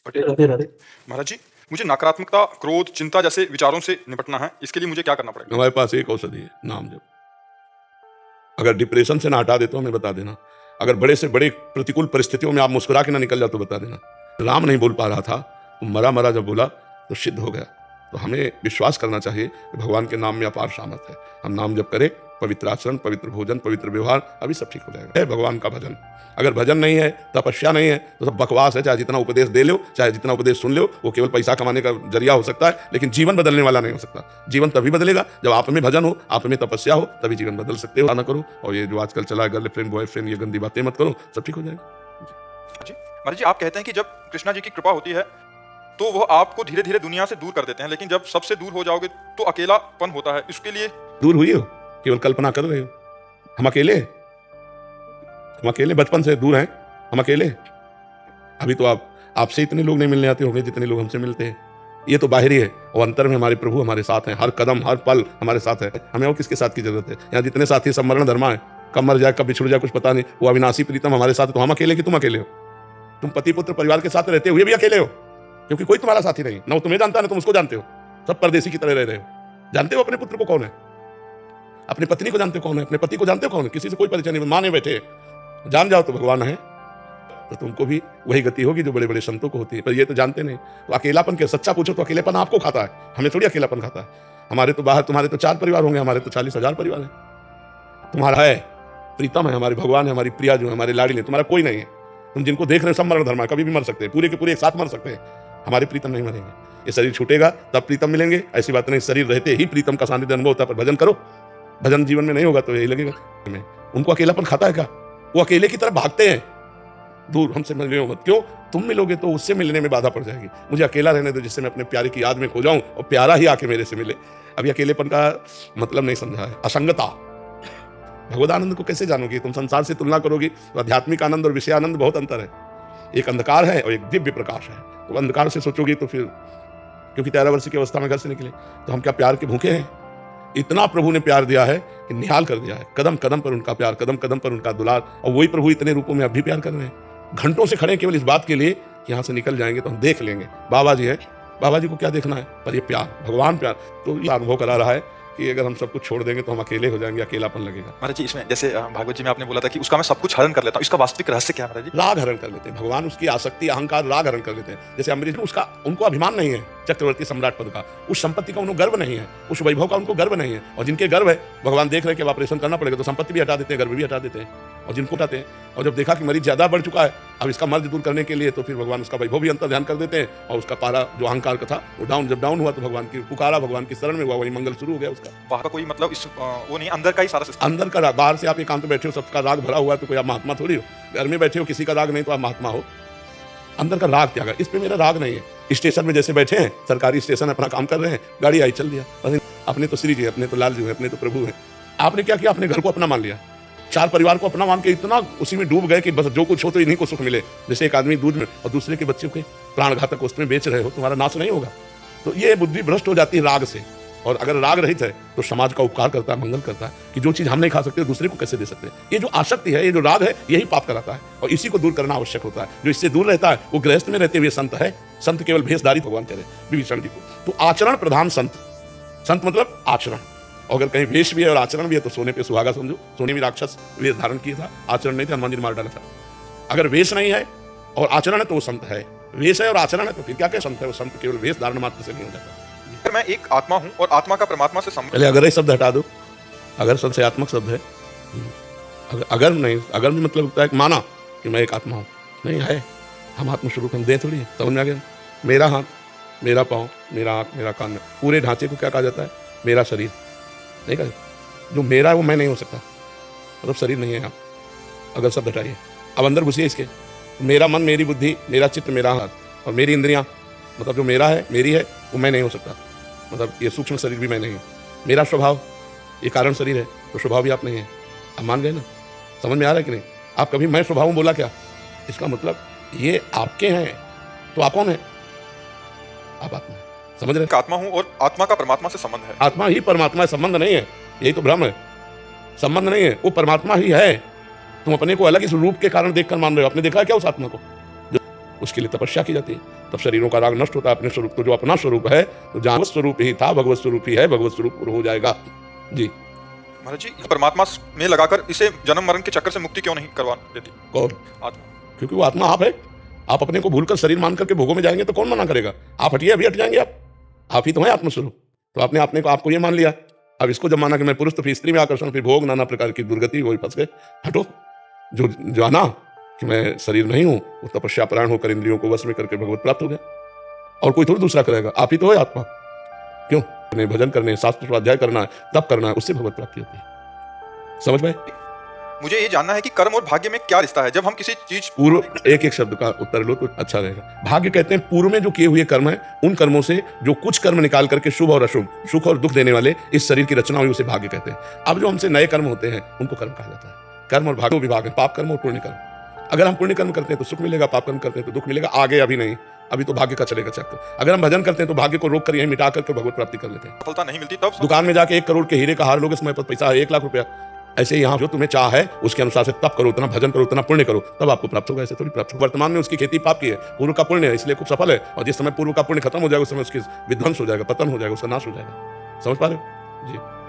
पटेल। राधे राधे। महाराज जी, मुझे नकारात्मकता, क्रोध, चिंता जैसे विचारों से निपटना है। इसके लिए मुझे क्या करना पड़ेगा? हमारे पास एक औषधि है, नाम जप। अगर डिप्रेशन से ना हटा दे तो हमें बता देना। अगर बड़े से बड़े प्रतिकूल परिस्थितियों में आप मुस्कुरा के ना निकल जाओ तो बता देना। राम नहीं बोल पा रहा था तो मरा मरा जब बोला तो सिद्ध हो गया। तो हमें विश्वास करना चाहिए कि भगवान के नाम में अपार सामर्थ्य है। हम नाम जप करें, पवित्र आचरण, पवित्र भोजन, पवित्र व्यवहार, अभी सब ठीक हो जाएगा। है भगवान का भजन। अगर भजन नहीं है, तपस्या नहीं है तो सब बकवास है। चाहे जितना उपदेश दे लो, चाहे जितना उपदेश सुन लो, वो केवल पैसा कमाने का जरिया हो सकता है, लेकिन जीवन बदलने वाला नहीं हो सकता। जीवन तभी बदलेगा जब आप में भजन हो, आप में तपस्या हो, तभी जीवन बदल सकते हो। ना करो, और ये जो आजकल चला है गर्लफ्रेंड बॉयफ्रेंड, ये गंदी बातें मत करो, सब ठीक हो जाएगा। जी महाराज जी, आप कहते हैं कि जब कृष्णा जी की कृपा होती है तो वो आपको धीरे धीरे दुनिया से दूर कर देते हैं, लेकिन जब सबसे दूर हो जाओगे तो अकेलापन होता है। इसके लिए दूर हुई हो, केवल कल्पना कर रहे हो। हम अकेले बचपन से दूर हैं। हम अकेले अभी तो आपसे इतने लोग नहीं मिलने आते होंगे जितने लोग हमसे मिलते हैं। ये तो बाहरी है, और अंतर में हमारे प्रभु हमारे साथ हैं। हर कदम हर पल हमारे साथ है। हमें और किसके साथ की जरूरत है? यहाँ जितने साथी सब मरण धर्मा है, कब मर जाए कब बिछुड़ जाए कुछ पता नहीं। वो अविनाशी प्रीतम हमारे साथ है। तो हम अकेले कि तुम अकेले हो? तुम पति पुत्र परिवार के साथ रहते हुए भी अकेले हो, क्योंकि कोई तुम्हारा साथी नहीं। ना वो तुम्हें जानता, ना तुम उसको जानते हो। सब परदेसी की तरह रह रहे हो। जानते हो अपने पुत्र को कौन है? अपनी पत्नी को जानते हो कौन है? अपने पति को जानते हो कौन है? किसी से कोई परिचय नहीं। माने बैठे, जान जाओ तो भगवान है, तो तुमको भी वही गति होगी जो बड़े बड़े संतों को होती है। पर ये तो जानते नहीं। तो अकेलापन के सच्चा पूछो तो अकेलेपन आपको खाता है, हमें थोड़ी अकेलापन खाता है। हमारे तो बाहर तुम्हारे तो 4 परिवार होंगे, हमारे तो 40,000 परिवार है। तुम्हारा है प्रीतम है, हमारे भगवान है, हमारी प्रिया जो है, हमारे लाड़ी है। तुम्हारा कोई नहीं है। तुम जिनको देख रहे हो सब मरण धर्मा, कभी भी मर सकते हैं, पूरे के पूरे एक साथ मर सकते हैं। हमारे प्रीतम नहीं मरेंगे। ये शरीर छूटेगा तब प्रीतम मिलेंगे, ऐसी बात नहीं। शरीर रहते ही प्रीतम का सानिध्य अनुभव होता है। पर भजन करो, भजन जीवन में नहीं होगा तो यही लगेगा। उनको अकेलापन खाता है क्या? वो अकेले की तरफ भागते हैं, दूर हमसे मिलो मत। क्यों? तुम मिलोगे तो उससे मिलने में बाधा पड़ जाएगी। मुझे अकेला रहने दो, जिससे मैं अपने प्यारे की याद में खो जाऊं और प्यारा ही आके मेरे से मिले। अभी अकेलेपन का मतलब नहीं समझा है। असंगता। भगवद आनंद को कैसे जानोगी? तुम संसार से तुलना करोगी तो आध्यात्मिक आनंद और विषय आनंद बहुत अंतर है। एक अंधकार है और एक दिव्य प्रकाश है। तो अंधकार से सोचोगी तो फिर, क्योंकि 13 वर्ष की अवस्था में घर से निकले, तो हम क्या प्यार के भूखे हैं? इतना प्रभु ने प्यार दिया है कि निहाल कर दिया है। कदम कदम पर उनका प्यार, कदम कदम पर उनका दुलार। और वही प्रभु इतने रूपों में अब भी प्यार कर रहे हैं। घंटों से खड़े केवल इस बात के लिए कि यहाँ से निकल जाएंगे तो हम देख लेंगे बाबा जी है। बाबा जी को क्या देखना है? पर ये प्यार, भगवान प्यार। तो ये अनुभव करा रहा है कि अगर हम सब कुछ छोड़ देंगे तो हम अकेले हो जाएंगे, अकेलापन लगेगा। महाराज जी, इसमें जैसे भागवत जी में आपने बोला था कि उसका मैं सब कुछ हरण कर लेता हूँ, इसका वास्तविक रहस्य क्या है महाराज जी? राग हरण कर लेते हैं भगवान। उसकी आसक्ति अहंकार राग हरण कर लेते हैं। जैसे अमरीश, उसका उनको अभिमान नहीं है चक्रवर्ती सम्राट पद का, उस संपत्ति का उनको गर्व नहीं है, उस वैभव का उनको गर्व नहीं है। और जिनके गर्व है, भगवान देख रहे हैं कि ऑपरेशन करना पड़ेगा तो संपत्ति भी हटा देते हैं, गर्व भी हटा देते हैं, और जिनको हटाते हैं। और जब देखा कि मरीज ज्यादा बढ़ चुका है, अब इसका मर्ज दूर करने के लिए, तो फिर भगवान उसका वैभव भी अंतर ध्यान कर देते हैं, और उसका पारा जो अहंकार का था वो डाउन, जब डाउन हुआ तो भगवान की पुकारा, भगवान की शरण में हुआ, वही मंगल शुरू हो गया उसका। बाहर का कोई मतलब इस वो नहीं, अंदर का ही सारा सिस्टम। अंदर का राग। बाहर से आप एकांत बैठे हो, सबका राग भरा हुआ है, तो कोई आप महात्मा थोड़ी हो। घर में बैठे हो, किसी का राग नहीं तो आप महात्मा हो। अंदर का राग त्यागा। इस पे मेरा राग नहीं है। स्टेशन में जैसे बैठे हैं, सरकारी स्टेशन अपना काम कर रहे हैं, गाड़ी आई चल दिया, अपने तो श्री जी, अपने तो लाल जी हैं, अपने तो प्रभु हैं। आपने क्या किया? अपने घर को अपना मान लिया, 4 परिवार को अपना मान के इतना उसी में डूब गए कि बस जो कुछ हो तो इन्हीं को सुख मिले। जैसे एक आदमी दूध में और दूसरे के बच्चों के प्राणघातक वस्तुएं बेच रहे हो, तुम्हारा नाश नहीं होगा। तो ये बुद्धि भ्रष्ट हो जाती है राग से। और अगर राग रहित है तो समाज का उपकार करता है, मंगल करता है, कि जो चीज हम नहीं खा सकते दूसरे को कैसे दे सकते हैं। ये जो आसक्ति है, ये जो राग है, यही पाप कराता है, और इसी को दूर करना आवश्यक होता है। जो इससे दूर रहता है वो गृहस्थ में रहते हुए संत है। संत केवल भेषधारी, भगवान कह रहे विभीषण जी को। तो आचरण प्रधान संत। संत मतलब आचरण। अगर कहीं वेश भी है और आचरण भी है तो सोने पे सुहागा समझो। सोने में राक्षस वेश धारण किया था, आचरण नहीं था, हनुमान जी ने मार डाला था। अगर वेश नहीं है और आचरण है तो वो संत है। वेश है और आचरण है तो फिर क्या क्या संत है? वो संत केवल वेश धारण मात्र से नहीं हो जाता। मैं एक आत्मा हूँ और आत्मा का परमात्मा से संबंध। पहले अगर ये शब्द हटा दो। अगर संशयात्मक शब्द है। अगर नहीं, अगर भी मतलब होता है कि माना कि मैं एक आत्मा हूँ, नहीं है। हम आत्मस्वरूप हम दे थोड़ी है। समझ में आ गया? मेरा हाथ, मेरा पाँव, मेरा आँख, मेरा कान, पूरे ढांचे को क्या कहा जाता है? मेरा शरीर नहीं कहा। जो मेरा है वो मैं नहीं हो सकता, मतलब शरीर नहीं है आप। अगर शब्द हटाइए, अब अंदर घुसिए इसके। मेरा मन, मेरी बुद्धि, मेरा चित्त, मेरा हाथ और मेरी इंद्रियां, मतलब जो मेरा है, मेरी है, वो मैं नहीं हो सकता। मतलब ये सूक्ष्म शरीर भी मैं नहीं है। मेरा स्वभाव, ये कारण शरीर है, तो स्वभाव भी आप नहीं है। आप मान गए ना? समझ में आ रहा है कि नहीं? आप कभी मैं स्वभाव हूं बोला क्या? इसका मतलब ये आपके हैं, तो आप कौन है? आप आत्मा है। समझ रहे? आत्मा हूँ और आत्मा का परमात्मा से संबंध है। आत्मा ही परमात्मा है, संबंध नहीं है। यही तो भ्रम है। संबंध नहीं है, वो परमात्मा ही है। तुम अपने को अलग इस रूप के कारण देखकर मान रहे हो। आपने देखा है क्या उस आत्मा को? उसके लिए तपस्या की जाती है, तब शरीरों का राग नष्ट होता है। अपने स्वरूप तो जो अपना स्वरूप है, तो जहाँ भगवत स्वरूप ही था, भगवत स्वरूप ही है, भगवत स्वरूप हो जाएगा। जी महाराज जी, परमात्मा में लगाकर इसे जन्म मरण के चक्कर से मुक्ति क्यों नहीं करवा देती कौन? आत्मा? क्योंकि वो आत्मा आप है। आप अपने को भूलकर शरीर मान करके भोगों में जाएंगे तो कौन मना करेगा? आप हटिए, अभी हट जाएंगे। आप ही तो हैं आत्मस्वरूप। तो आपने अपने को आपको ये मान लिया। अब इसको जब माना कि मैं पुरुष, तो फिर स्त्री में आकर्षण, फिर भोग, नाना प्रकार की दुर्गति, वही फंस गए। हटो। जो जाना कि मैं शरीर नहीं हूं, वो तपस्या परायण होकर इंद्रियों को वश में करके भगवत प्राप्त हो गया। और कोई थोड़ी दूसरा करेगा, आप ही तो है आत्मा। क्यों? भजन करने, शास्त्र स्वाध्याय करना, तप करना है, उससे भगवत प्राप्ति होती है। समझ में? मुझे ये जानना है कि कर्म और भाग्य में क्या रिश्ता है। जब हम किसी चीज पूर्व, एक एक शब्द का उत्तर लो तो अच्छा रहेगा। भाग्य कहते हैं पूर्व में जो किए हुए कर्म है, उन कर्मों से जो कुछ कर्म निकाल करके शुभ और अशुभ, सुख और दुख देने वाले इस शरीर की रचना हुई, उसे भाग्य कहते हैं। अब जो हमसे नए कर्म होते हैं, उनको कर्म कहा जाता है। कर्म और भाग्य विभाग है, पाप कर्म और पुण्य कर्म। अगर हम पुण्य कर्म करते हैं तो सुख मिलेगा, पाप कर्म करते हैं तो दुख मिलेगा। आगे अभी नहीं, अभी तो भाग्य का चलेगा चक्कर। अगर हम भजन करते हैं तो भाग्य को रोक कर यहीं मिटा करके भगवत प्राप्ति कर लेते हैं। सफलता नहीं मिलती तब दुकान में जाके 1 करोड़ के हीरे का हार लोगे, समय पर पैसा है 1 लाख रुपया। ऐसे यहाँ जो तुम्हें चाह है, उसके अनुसार से तप करो, उतना भजन करो, उतना पुण्य करो, तब आपको प्राप्त होगा। ऐसे थोड़ी प्राप्त होगा। वर्तमान में उसकी खेती पाप की है, पूर्व का पुण्य है, इसलिए खूब सफल है। और जिस समय पूर्व का पुण्य खत्म हो जाएगा, उस समय उसकी विध्वंस हो जाएगा, पतन हो जाएगा, उसका नाश हो जाएगा। समझ पा रहे हो? जी।